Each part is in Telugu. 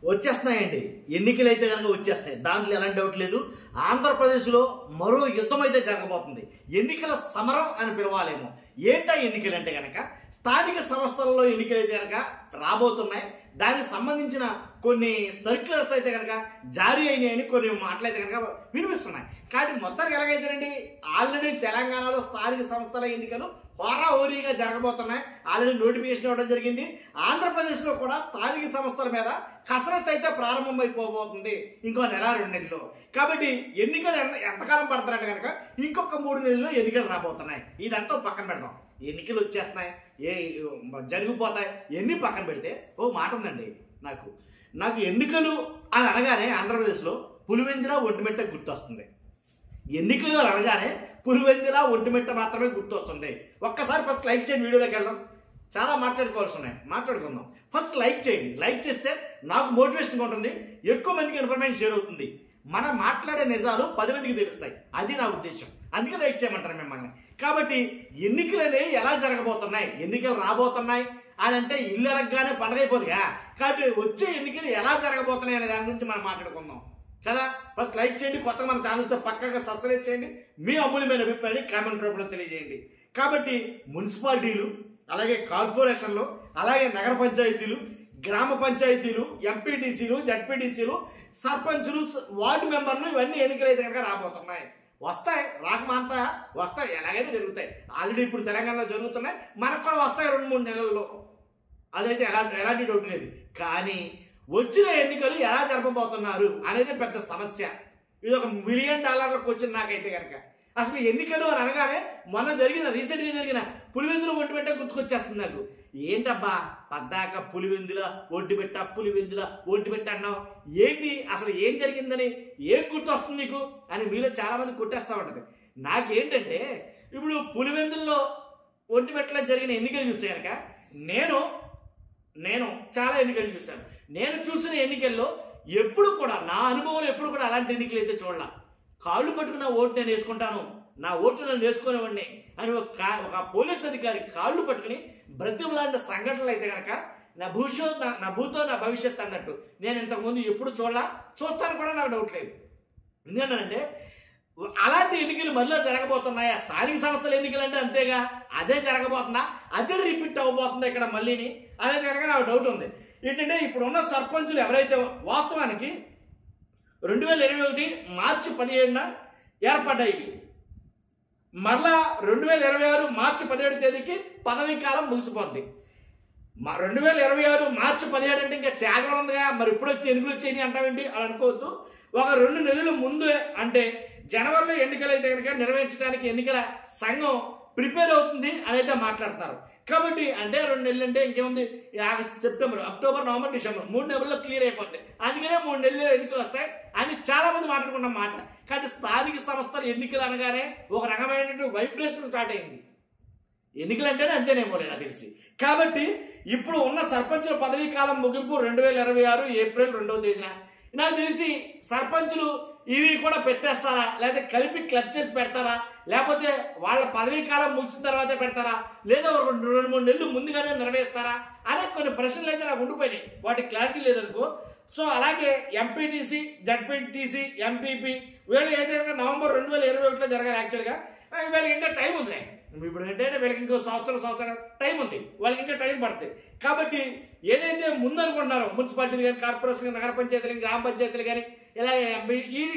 వచ్చేస్తున్నాయండి. ఎన్నికలు అయితే కనుక వచ్చేస్తాయి, దాంట్లో ఎలాంటి డౌట్ లేదు. ఆంధ్రప్రదేశ్లో మరో యుద్ధం అయితే జరగబోతుంది. ఎన్నికల సమరం అని పిలవాలేమో. ఏంటా ఎన్నికలు అంటే కనుక స్థానిక సంస్థలలో ఎన్నికలు అయితే కనుక రాబోతున్నాయి. దానికి సంబంధించిన కొన్ని సర్క్యులర్స్ అయితే కనుక జారీ అయినాయని కొన్ని మాటలైతే కనుక వినిపిస్తున్నాయి. కాబట్టి మొత్తానికి ఎలాగైతేనండి, ఆల్రెడీ తెలంగాణలో స్థానిక సంస్థల ఎన్నికలు హోరాహోరీగా జరగబోతున్నాయి. ఆల్రెడీ నోటిఫికేషన్ ఇవ్వడం జరిగింది. ఆంధ్రప్రదేశ్లో కూడా స్థానిక సంస్థల మీద కసరత్తు అయితే ప్రారంభమైపోబోతుంది ఇంకో నెల 2 నెలల్లో. కాబట్టి ఎన్నికలు ఎంతకాలం పడతారంటే కనుక ఇంకొక 3 నెలల్లో ఎన్నికలు రాబోతున్నాయి. ఇదంతా పక్కన పెడదాం. ఎన్నికలు వచ్చేస్తున్నాయి, జరిగిపోతాయి, ఎన్ని పక్కన పెడితే ఓ మాట ఉందండి. నాకు ఎన్నికలు అని అనగానే ఆంధ్రప్రదేశ్లో పులివెందుల ఒంటిమిట్ట గుర్తొస్తుంది. ఎన్నికలు అని అనగానే పులివెందుల ఒంటిమిట్ట మాత్రమే గుర్తొస్తుంది. ఒక్కసారి ఫస్ట్ లైక్ చేయండి, వీడియోలోకి వెళ్దాం. చాలా మాట్లాడుకోవాల్సి ఉన్నాయి, మాట్లాడుకుందాం. ఫస్ట్ లైక్ చేయండి. లైక్ చేస్తే నాకు మోటివేషన్గా ఉంటుంది, ఎక్కువ మందికి ఇన్ఫర్మేషన్ షేర్ అవుతుంది. మనం మాట్లాడే నిజాలు 10 మందికి తెలుస్తాయి. అది నా ఉద్దేశం. అందుకే లైక్ చేయమంటారు మిమ్మల్ని. కాబట్టి ఎన్నికలు అనేవి ఎలా జరగబోతున్నాయి, ఎన్నికలు రాబోతున్నాయి అని అంటే ఇల్లు ఎలగ్గానే పండగ అయిపోతుందిగా. కాబట్టి వచ్చే ఎన్నికలు ఎలా జరగబోతున్నాయి అనే దాని గురించి మనం మాట్లాడుకుందాం కదా. ఫస్ట్ లైక్ చేయండి, కొత్తగా మన ఛానల్తో పక్కగా సబ్స్క్రైబ్ చేయండి, మీ అమూల్యమైన అభిప్రాయాన్ని కామెంట్ రూపంలో తెలియజేయండి. కాబట్టి మున్సిపాలిటీలు, అలాగే కార్పొరేషన్లు, అలాగే నగర పంచాయతీలు, గ్రామ పంచాయతీలు, ఎంపీటీసీలు, జడ్పీటీసీలు, సర్పంచులు, వార్డు మెంబర్లు, ఇవన్నీ ఎన్నికలు అయితే కనుక రాబోతున్నాయి. వస్తాయి, రాకమాంతా వస్తాయి, ఎలాగైతే జరుగుతాయి. ఆల్రెడీ ఇప్పుడు తెలంగాణలో జరుగుతున్నాయి, మనకు కూడా వస్తాయి 2-3 నెలల్లో. అదైతే ఎలాంటి డౌట్ లేదు. కానీ వచ్చిన ఎన్నికలు ఎలా జరపబోతున్నారు అనేది పెద్ద సమస్య. ఇది ఒక $1 మిలియన్ క్వశ్చన్ నాకైతే కనుక. అసలు ఎన్నికలు అని అనగానే రీసెంట్గా జరిగిన పులివెందుల ఒంటిమిట్ట గుర్తుకొచ్చేస్తుంది నాకు. ఏంటబ్బా పద్దాక పులివెందుల ఒంటిమిట్ట అన్నావు, ఏంటి అసలు ఏం జరిగిందని ఏం గుర్తొస్తుంది నీకు అని మీలో చాలా మంది కొట్టేస్తూ ఉంటుంది. నాకేంటంటే ఇప్పుడు పులివెందుల్లో ఒంటిమిట్టలో జరిగిన ఎన్నికలు చూస్తే కనుక నేను చాలా ఎన్నికలు చూశాను. నేను చూసిన ఎన్నికల్లో ఎప్పుడు కూడా నా అనుభవంలో ఎప్పుడు కూడా అలాంటి ఎన్నికలు అయితే చూడాల. కాళ్ళు పట్టుకున్న ఓటు నేను వేసుకుంటాను, నా ఓటు నేను వేసుకునేవాడిని అని ఒక పోలీస్ అధికారి కాళ్ళు పట్టుకుని బ్రతిమలాంటి సంఘటనలు అయితే కనుక నా భూతో నా భవిష్యత్ అన్నట్టు నేను ఇంతకుముందు ఎప్పుడు చూస్తాను కూడా నాకు డౌట్ లేదు. ఎందుకంటే అలాంటి ఎన్నికలు మళ్ళీ జరగబోతున్నాయా? స్థానిక సంస్థల ఎన్నికలు అంటే అంతేగా, అదే జరగబోతుందా, అదే రిపీట్ అవ్వబోతుందా ఇక్కడ మళ్ళీని అనేది కనుక నాకు డౌట్ ఉంది. ఏంటంటే ఇప్పుడున్న సర్పంచులు ఎవరైతే వాస్తవానికి 2021 మార్చి 17న ఏర్పడ్డాయి, మరలా 2026 మార్చి 17 తేదీకి పదవీ కాలం ముగిసిపోద్ది. 2026 మార్చి 17 అంటే ఇంకా చాలా ఉందిగా, మరి ఇప్పుడు వచ్చి ఎన్నికలు వచ్చాయి అంటావేంటి అని అనుకోవద్దు. ఒక 2 నెలల ముందు అంటే జనవరిలో ఎన్నికలు అయితే కనుక నిర్వహించడానికి ఎన్నికల సంఘం ప్రిపేర్ అవుతుంది అని అయితే మాట్లాడుతున్నారు. కాబట్టి అంటే 2 నెలలు అంటే ఇంకేముంది, August, September, October, November, December 3 నెలల్లో క్లియర్ అయిపోతుంది. అందుకనే 3 నెలల్లో ఎన్నికలు వస్తాయి అని చాలా మంది మాట్లాడుకున్న మాట. కానీ స్థానిక సంస్థల ఎన్నికలు అనగానే ఒక రకమైనటువంటి వైబ్రేషన్ స్టార్ట్ అయింది. ఎన్నికలు అంటేనే అంతేనేమో నాకు తెలిసి. కాబట్టి ఇప్పుడు ఉన్న సర్పంచుల పదవీ కాలం ముగింపు 2026 ఏప్రిల్ 2వ తేదీన. నాకు తెలిసి సర్పంచులు ఇవి కూడా పెట్టేస్తారా, లేకపోతే కలిపి క్లబ్ చేసి పెడతారా, లేకపోతే వాళ్ళ పదవీ కాలం ముగిసిన తర్వాతే పెడతారా, లేదా 2-3 నెలలు ముందుగానే నిర్వహిస్తారా అనే కొన్ని ప్రశ్నలు అయితే నాకు ఉండిపోయినాయి. వాటికి క్లారిటీ లేదనుకో. సో అలాగే ఎంపీటీసీ, జడ్పీటీసీ, ఎంపీపీ వీళ్ళు ఏదైనా నవంబర్ 2021లో జరగాలి. యాక్చువల్గా వీళ్ళకి ఇంకా టైం ఉంది. ఇప్పుడు ఏంటంటే వీళ్ళకి ఇంకో సంవత్సరం టైం ఉంది, వాళ్ళకి ఇంకా టైం పడుతుంది. కాబట్టి ఏదైతే ముందు అనుకుంటున్నారో మున్సిపాలిటీలు కానీ, కార్పొరేషన్ కానీ, నగర పంచాయతీలు కానీ, గ్రామ పంచాయతీలు కానీ,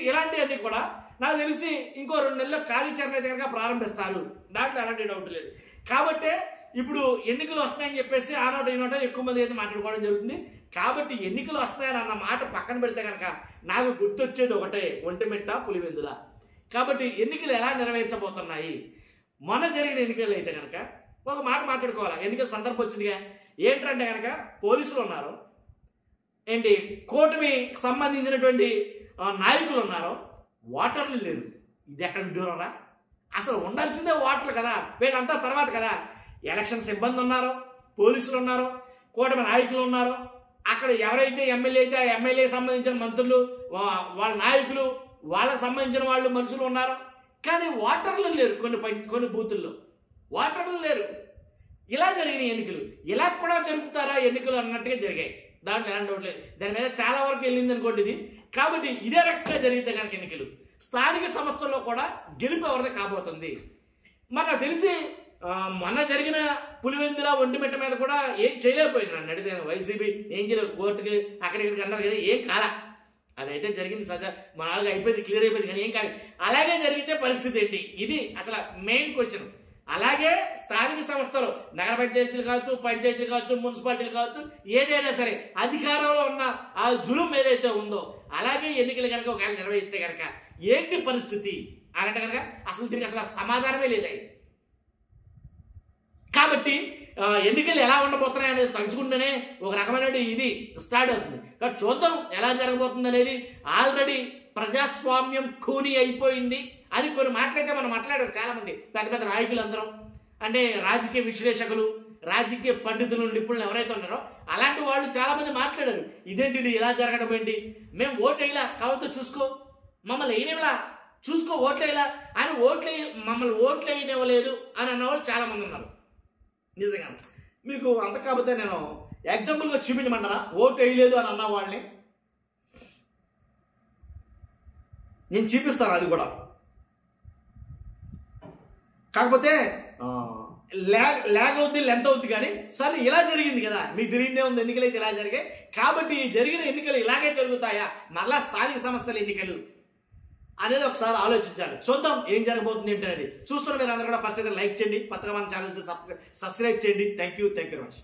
ఇలాంటివన్నీ కూడా నాకు తెలిసి ఇంకో 2 నెలల్లో కార్యాచరణ అయితే కనుక ప్రారంభిస్తారు. దాంట్లో ఎలాంటి డౌట్ లేదు. కాబట్టి ఇప్పుడు ఎన్నికలు వస్తాయని చెప్పేసి ఆ నోట ఈ నోట ఎక్కువ మంది అయితే మాట్లాడుకోవడం జరుగుతుంది. కాబట్టి ఎన్నికలు వస్తాయని అన్న మాట పక్కన పెడితే కనుక నాకు గుర్తొచ్చేది ఒకటే, ఒంటిమిట్ట, పులివెందుల. కాబట్టి ఎన్నికలు ఎలా నిర్వహించబోతున్నాయి, మొన్న జరిగిన ఎన్నికలు అయితే కనుక ఒక మాట మాట్లాడుకోవాలి. ఎన్నికల సందర్భం వచ్చిందిగా. ఏంటంటే కనుక పోలీసులు ఉన్నారు, ఏంటి కూటమికి సంబంధించినటువంటి నాయకులు ఉన్నారు, ఓటర్లు లేరు. ఇది ఎక్కడ విడ్డూరరా? అసలు ఉండాల్సిందే ఓటర్లు కదా, వీళ్ళంతా తర్వాత కదా. ఎలక్షన్ సిబ్బంది ఉన్నారు, పోలీసులు ఉన్నారు, కూటమి నాయకులు ఉన్నారు. అక్కడ ఎవరైతే ఎమ్మెల్యే అయితే ఆ ఎమ్మెల్యేకి సంబంధించిన మంత్రులు, వాళ్ళ నాయకులు, వాళ్ళకి సంబంధించిన వాళ్ళు మనుషులు ఉన్నారు. కానీ ఓటర్లు లేరు. కొన్ని బూతుల్లో ఓటర్లు లేరు. ఇలా జరిగిన ఎన్నికలు ఇలా కూడా జరుపుతారా ఎన్నికలు అన్నట్టుగా జరిగాయి. దాంట్లో ఎలాంటి డౌట్ లేదు. దాని మీద చాలా వరకు వెళ్ళింది అనుకోండి ఇది. కాబట్టి ఇదే రకంగా జరిగితే కనుక ఎన్నికలు స్థానిక సంస్థల్లో కూడా గెలుపు ఎవరిది కాబోతుంది. మనకు తెలిసి మొన్న జరిగిన పులివెందుల ఒంటిమిట్ట మీద కూడా ఏం చేయలేకపోయింది. నన్ను అడిగితే వైసీపీ ఏం చేయలేదు, కోర్టుకి అక్కడికి అన్నారు కదా, ఏం కాల. అదైతే జరిగింది సజా మన వాళ్ళకి అయిపోయింది, క్లియర్ అయిపోయింది. కానీ ఏం కాదు. అలాగే జరిగితే పరిస్థితి ఏంటి, ఇది అసలు మెయిన్ క్వశ్చన్. అలాగే స్థానిక సంస్థలు, నగర పంచాయతీలు కావచ్చు, పంచాయతీలు కావచ్చు, మున్సిపాలిటీలు కావచ్చు, ఏదైనా సరే అధికారంలో ఉన్న ఆ జులుం ఏదైతే ఉందో అలాగే ఎన్నికలు కనుక ఒకవేళ నిర్వహిస్తే కనుక ఏంటి పరిస్థితి అంటే కనుక అసలు దీనికి అసలు సమాధానమే లేదు. కాబట్టి ఎన్నికలు ఎలా ఉండబోతున్నాయి అనేది తలుచుకుంటేనే ఒక రకమైన ఇది స్టార్ట్ అవుతుంది. కాబట్టి చూద్దాం ఎలా జరగబోతుంది అనేది. ఆల్రెడీ ప్రజాస్వామ్యం ఖూనీ అయిపోయింది అని కొన్ని మాటలైతే మనం మాట్లాడారు చాలా మంది పెద్ద పెద్ద నాయకులు అందరం, అంటే రాజకీయ విశ్లేషకులు, రాజకీయ పండితులు, నిపుణులు ఎవరైతే ఉన్నారో అలాంటి వాళ్ళు చాలా మంది మాట్లాడారు. ఇదేంటిది ఇలా జరగడం ఏంటి, మేము ఓటు వేయలా కావద్దు చూసుకో, మమ్మల్ని వేయనివ్వలా చూసుకో, ఓట్లు వేయలా అని మమ్మల్ని ఓట్లు వేయనివ్వలేదు అని అన్నవాళ్ళు చాలా మంది ఉన్నారు. నిజంగా మీకు అంత కాకపోతే నేను ఎగ్జాంపుల్గా చూపించమంటారా ఓటు వేయలేదు అని అన్న వాళ్ళని నేను చూపిస్తాను. అది కూడా కాకపోతే ల్యాగ్ అవుద్ది, లెంత్ అవుద్ది. కానీ సరే ఇలా జరిగింది కదా, మీకు జరిగిందే ఉంది, ఎన్నికలు అయితే ఇలా జరిగాయి కాబట్టి జరిగిన ఎన్నికలు ఇలాగే జరుగుతాయా, మరలా స్థానిక సంస్థల ఎన్నికలు అనేది ఒకసారి ఆలోచించాలి. చూద్దాం ఏం జరగబోతుంది ఏంటి అనేది. చూస్తున్న మీరు అందరూ కూడా ఫస్ట్ అయితే లైక్ చేయండి, కొత్తగా మన ఛానల్స్ సబ్స్క్రైబ్ చేయండి. Thank you very much.